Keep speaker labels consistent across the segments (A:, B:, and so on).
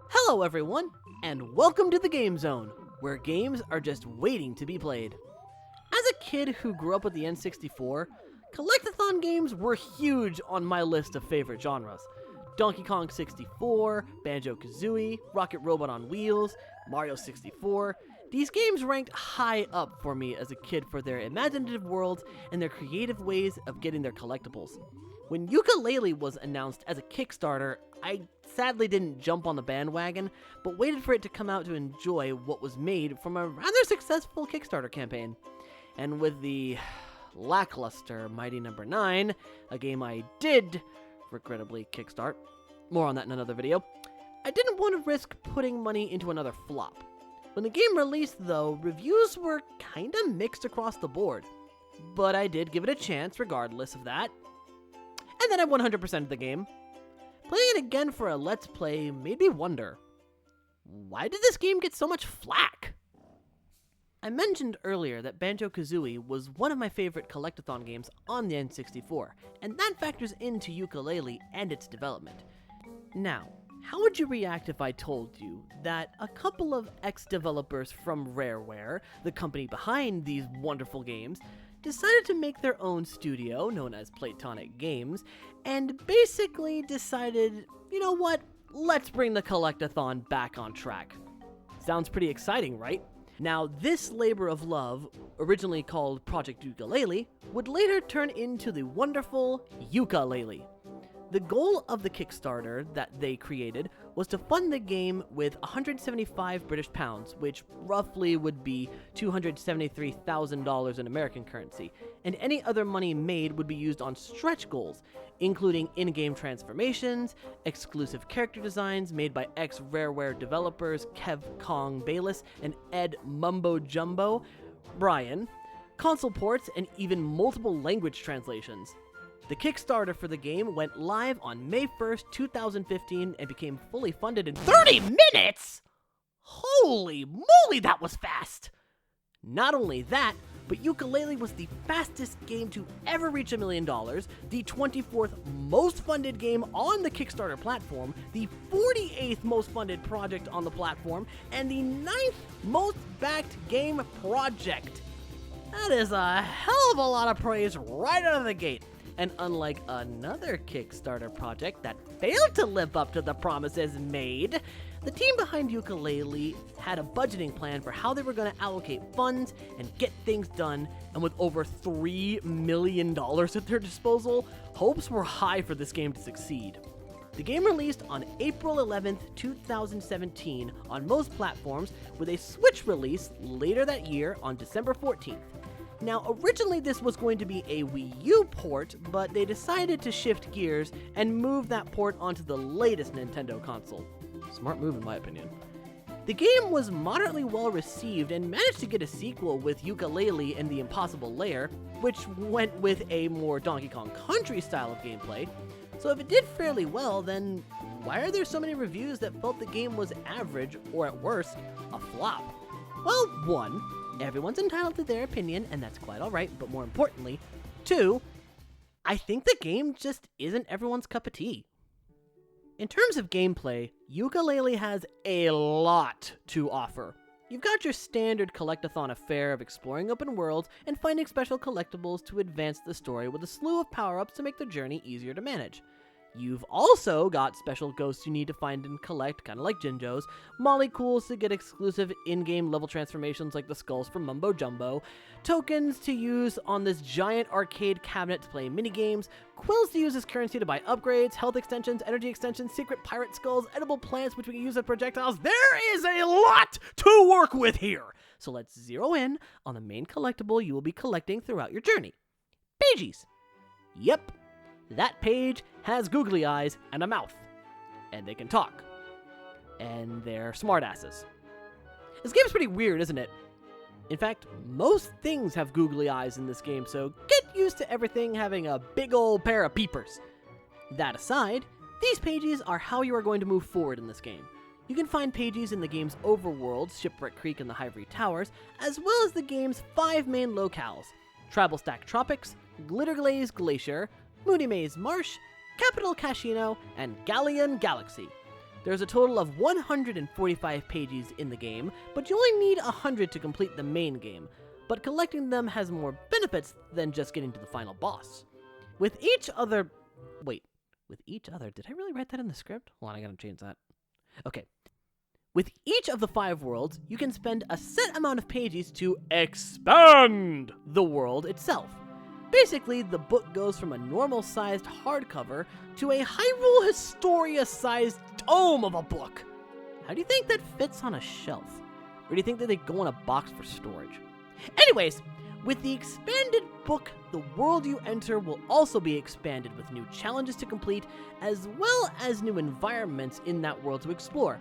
A: Hello everyone, and welcome to the Game Zone, where games are just waiting to be played. As a kid who grew up with the N64, collect-a-thon games were huge on my list of favorite genres. Donkey Kong 64, Banjo-Kazooie, Rocket Robot on Wheels, Mario 64. These games ranked high up for me as a kid for their imaginative worlds and their creative ways of getting their collectibles. When Yooka-Laylee was announced as a Kickstarter, I sadly didn't jump on the bandwagon, but waited for it to come out to enjoy what was made from a rather successful Kickstarter campaign. And with the lackluster Mighty No. 9, a game I did regrettably kickstart, more on that in another video, I didn't want to risk putting money into another flop. When the game released though, reviews were kinda mixed across the board, but I did give it a chance regardless of that. And then I 100%'d the game. Playing it again for a Let's Play made me wonder, why did this game get so much flack? I mentioned earlier that Banjo-Kazooie was one of my favorite collect-a-thon games on the N64, and that factors into Yooka-Laylee and its development. Now, how would you react if I told you that a couple of ex-developers from Rareware, the company behind these wonderful games, decided to make their own studio, known as Platonic Games, and basically decided, you know what, let's bring the collect-a-thon back on track. Sounds pretty exciting, right? Now, this labor of love, originally called Project Yooka-Laylee, would later turn into the wonderful Yooka-Laylee. The goal of the Kickstarter that they created was to fund the game with 175 British pounds, which roughly would be $273,000 in American currency, and any other money made would be used on stretch goals, including in-game transformations, exclusive character designs made by ex-Rareware developers Kev Bayless and Ed Mumbo Jumbo Brian, console ports, and even multiple language translations. The Kickstarter for the game went live on May 1st, 2015 and became fully funded in 30 minutes? Holy moly, that was fast! Not only that, but Yooka-Laylee was the fastest game to ever reach $1 million, the 24th most funded game on the Kickstarter platform, the 48th most funded project on the platform, and the 9th most backed game project. That is a hell of a lot of praise right out of the gate. And unlike another Kickstarter project that failed to live up to the promises made, the team behind Yooka-Laylee had a budgeting plan for how they were going to allocate funds and get things done, and with over $3 million at their disposal, hopes were high for this game to succeed. The game released on April 11th, 2017 on most platforms, with a Switch release later that year on December 14th. Now, originally this was going to be a Wii U port, but they decided to shift gears and move that port onto the latest Nintendo console. Smart move in my opinion. The game was moderately well received and managed to get a sequel with Yooka-Laylee and the Impossible Lair, which went with a more Donkey Kong Country style of gameplay. So if it did fairly well, then why are there so many reviews that felt the game was average, or at worst, a flop? Well, 1, everyone's entitled to their opinion, and that's quite alright, but more importantly, 2, I think the game just isn't everyone's cup of tea. In terms of gameplay, Yooka-Laylee has a lot to offer. You've got your standard collect-a-thon affair of exploring open worlds and finding special collectibles to advance the story with a slew of power-ups to make the journey easier to manage. You've also got special ghosts you need to find and collect, kind of like Jinjos, Mollycools to get exclusive in-game level transformations like the skulls from Mumbo Jumbo, tokens to use on this giant arcade cabinet to play minigames, quills to use as currency to buy upgrades, health extensions, energy extensions, secret pirate skulls, edible plants which we can use as projectiles. There is a lot to work with here! So let's zero in on the main collectible you will be collecting throughout your journey. Pages. Yep. That page has googly eyes and a mouth. And they can talk. And they're smartasses. This game's pretty weird, isn't it? In fact, most things have googly eyes in this game, so get used to everything having a big old pair of peepers. That aside, these pages are how you are going to move forward in this game. You can find pages in the game's overworlds, Shipwreck Creek and the Ivory Towers, as well as the game's 5 main locales: Tribal Stack Tropics, Glitterglaze Glacier, Moody Maze Marsh, Capital Casino, and Galleon Galaxy. There's a total of 145 pages in the game, but you only need 100 to complete the main game, but collecting them has more benefits than just getting to the final boss. With each other, did I really write that in the script? Hold on, I gotta change that. Okay. With each of the 5 worlds, you can spend a set amount of pages to expand the world itself. Basically, the book goes from a normal-sized hardcover to a Hyrule Historia-sized tome of a book. How do you think that fits on a shelf? Or do you think that they go in a box for storage? Anyways, with the expanded book, the world you enter will also be expanded with new challenges to complete, as well as new environments in that world to explore.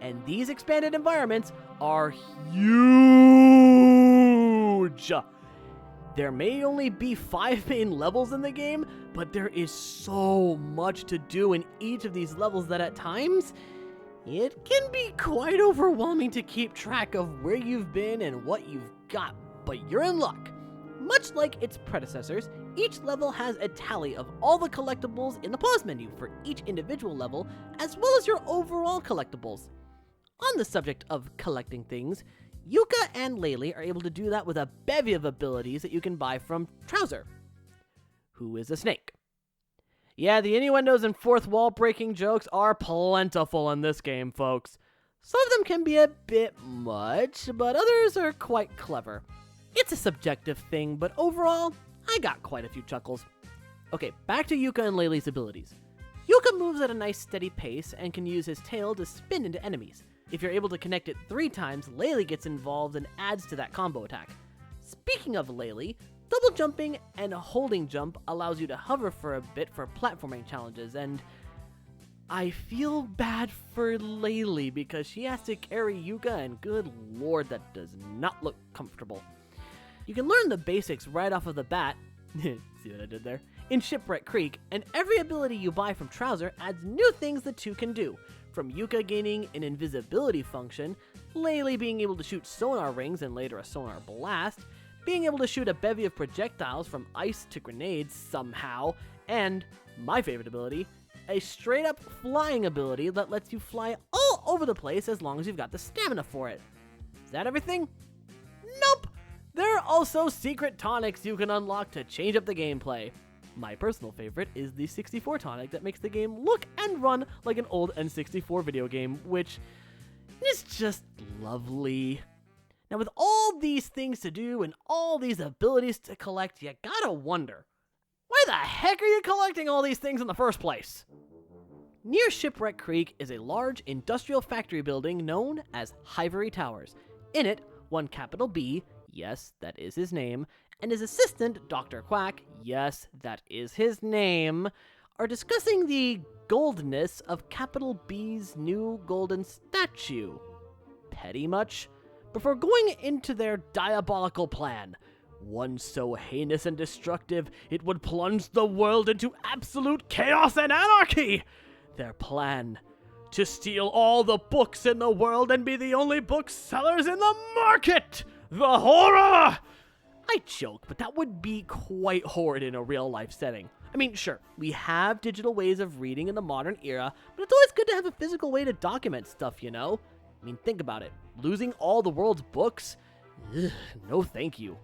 A: And these expanded environments are huge! There may only be 5 main levels in the game, but there is so much to do in each of these levels that at times, it can be quite overwhelming to keep track of where you've been and what you've got, but you're in luck. Much like its predecessors, each level has a tally of all the collectibles in the pause menu for each individual level, as well as your overall collectibles. On the subject of collecting things, Yooka and Laylee are able to do that with a bevy of abilities that you can buy from Trowser, who is a snake. Yeah, the innuendos and fourth wall breaking jokes are plentiful in this game, folks. Some of them can be a bit much, but others are quite clever. It's a subjective thing, but overall, I got quite a few chuckles. Okay, back to Yooka and Laylee's abilities. Yooka moves at a nice steady pace and can use his tail to spin into enemies. If you're able to connect it 3 times, Laylee gets involved and adds to that combo attack. Speaking of Laylee, double jumping and holding jump allows you to hover for a bit for platforming challenges, and I feel bad for Laylee because she has to carry Yooka, and good lord, that does not look comfortable. You can learn the basics right off of the bat, see what I did there, in Shipwreck Creek, and every ability you buy from Trowser adds new things the two can do, from Yooka gaining an invisibility function, Laylee being able to shoot sonar rings and later a sonar blast, being able to shoot a bevy of projectiles from ice to grenades somehow, and, my favorite ability, a straight-up flying ability that lets you fly all over the place as long as you've got the stamina for it. Is that everything? Nope! There are also secret tonics you can unlock to change up the gameplay. My personal favorite is the 64 tonic that makes the game look and run like an old N64 video game, which is just lovely. Now, with all these things to do and all these abilities to collect, you gotta wonder, why the heck are you collecting all these things in the first place? Near Shipwreck Creek is a large industrial factory building known as Ivory Towers. In it, one capital B, yes, that is his name, and his assistant, Dr. Quack, yes, that is his name, are discussing the goldness of capital B's new golden statue. Petty much? Before going into their diabolical plan, one so heinous and destructive it would plunge the world into absolute chaos and anarchy. Their plan: to steal all the books in the world and be the only booksellers in the market! The horror! I joke, but that would be quite horrid in a real-life setting. I mean, sure, we have digital ways of reading in the modern era, but it's always good to have a physical way to document stuff, you know? I mean, think about it. Losing all the world's books? Ugh, no thank you.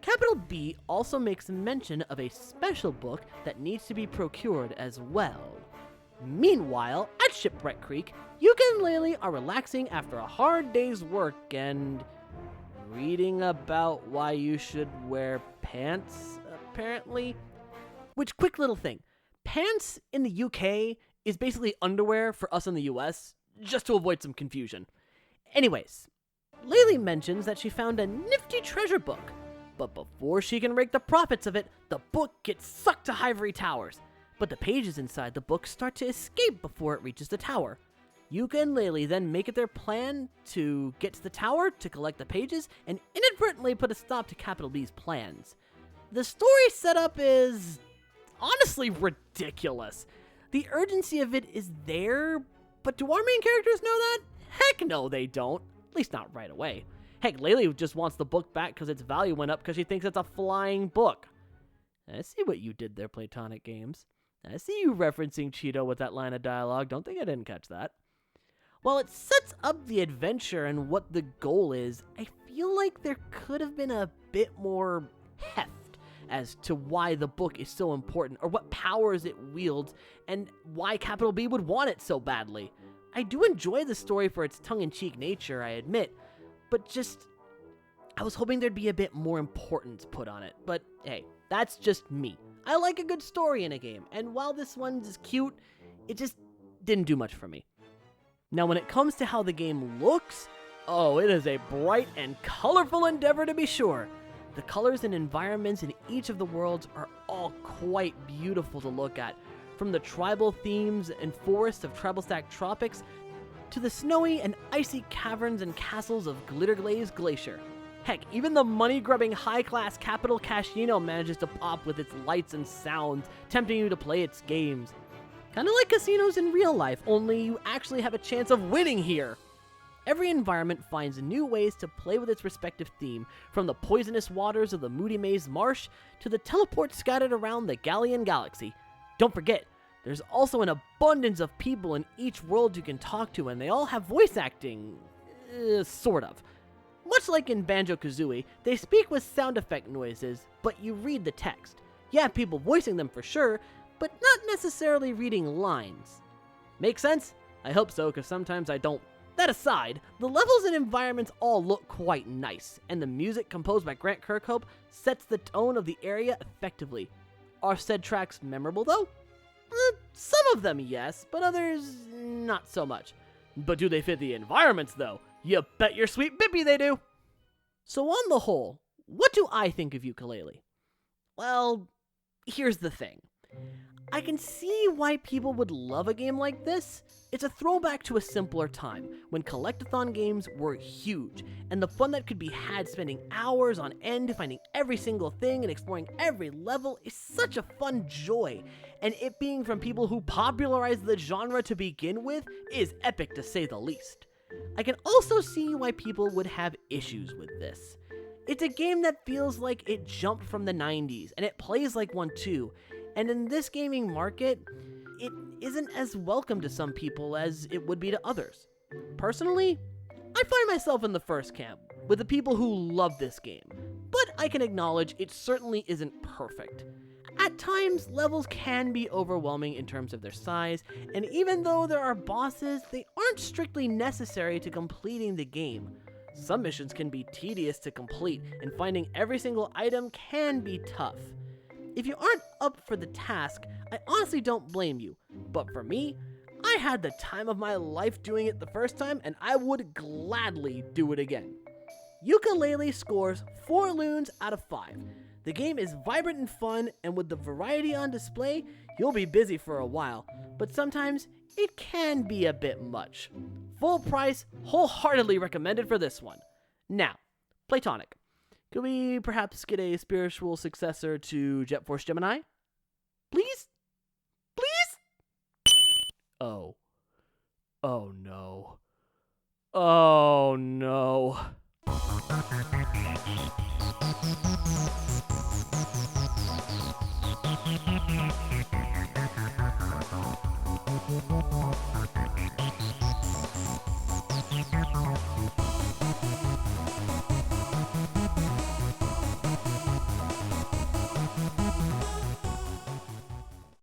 A: Capital B also makes mention of a special book that needs to be procured as well. Meanwhile, at Shipwreck Creek, Yooka and Laylee are relaxing after a hard day's work and reading about why you should wear pants, apparently. Which, quick little thing, pants in the UK is basically underwear for us in the US, just to avoid some confusion. Anyways, Laylee mentions that she found a nifty treasure book, but before she can rake the profits of it, the book gets sucked to Ivory Towers. But the pages inside the book start to escape before it reaches the tower. Yooka and Laylee then make it their plan to get to the tower to collect the pages and inadvertently put a stop to Capital B's plans. The story setup is honestly ridiculous. The urgency of it is there, But do our main characters know that? Heck no, they don't. At least not right away. Heck, Laylee just wants the book back because its value went up because she thinks it's a flying book. I see what you did there, Platonic Games. I see you referencing Cheeto with that line of dialogue. Don't think I didn't catch that. While it sets up the adventure and what the goal is, I feel like there could have been a bit more heft as to why the book is so important, or what powers it wields, and why Capital B would want it so badly. I do enjoy the story for its tongue-in-cheek nature, I admit, but I was hoping there'd be a bit more importance put on it. But hey, that's just me. I like a good story in a game, and while this one's cute, it just didn't do much for me. Now, when it comes to how the game looks, oh, it is a bright and colorful endeavor to be sure. The colors and environments in each of the worlds are all quite beautiful to look at, from the tribal themes and forests of Tribal Stack Tropics to the snowy and icy caverns and castles of Glitterglaze Glacier. Heck, even the money-grubbing high-class Capital Casino manages to pop with its lights and sounds, tempting you to play its games. Kinda like casinos in real life, only you actually have a chance of winning here. Every environment finds new ways to play with its respective theme, from the poisonous waters of the Moody Maze Marsh to the teleports scattered around the Galleon Galaxy. Don't forget, there's also an abundance of people in each world you can talk to, and they all have voice acting. Sort of. Much like in Banjo-Kazooie, they speak with sound effect noises, but you read the text. You have people voicing them for sure, but not necessarily reading lines. Make sense? I hope so, because sometimes I don't. That aside, the levels and environments all look quite nice, and the music composed by Grant Kirkhope sets the tone of the area effectively. Are said tracks memorable though? Some of them yes, but others not so much. But do they fit the environments though? You bet your sweet bippy they do! So on the whole, what do I think of Yooka-Laylee? Well, here's the thing. I can see why people would love a game like this. It's a throwback to a simpler time, when collect-a-thon games were huge, and the fun that could be had spending hours on end finding every single thing and exploring every level is such a fun joy, and it being from people who popularized the genre to begin with is epic to say the least. I can also see why people would have issues with this. It's a game that feels like it jumped from the 90s, and it plays like one too, and in this gaming market, it isn't as welcome to some people as it would be to others. Personally, I find myself in the first camp, with the people who love this game, but I can acknowledge it certainly isn't perfect. At times, levels can be overwhelming in terms of their size, and even though there are bosses, they aren't strictly necessary to completing the game. Some missions can be tedious to complete, and finding every single item can be tough. If you aren't up for the task, I honestly don't blame you, but for me, I had the time of my life doing it the first time, and I would gladly do it again. Yooka-Laylee scores 4 loons out of 5. The game is vibrant and fun, and with the variety on display, you'll be busy for a while, but sometimes it can be a bit much. Full price, wholeheartedly recommended for this one. Now, Platonic, could we perhaps get a spiritual successor to Jet Force Gemini? Please? Please? Oh. Oh no. Oh no.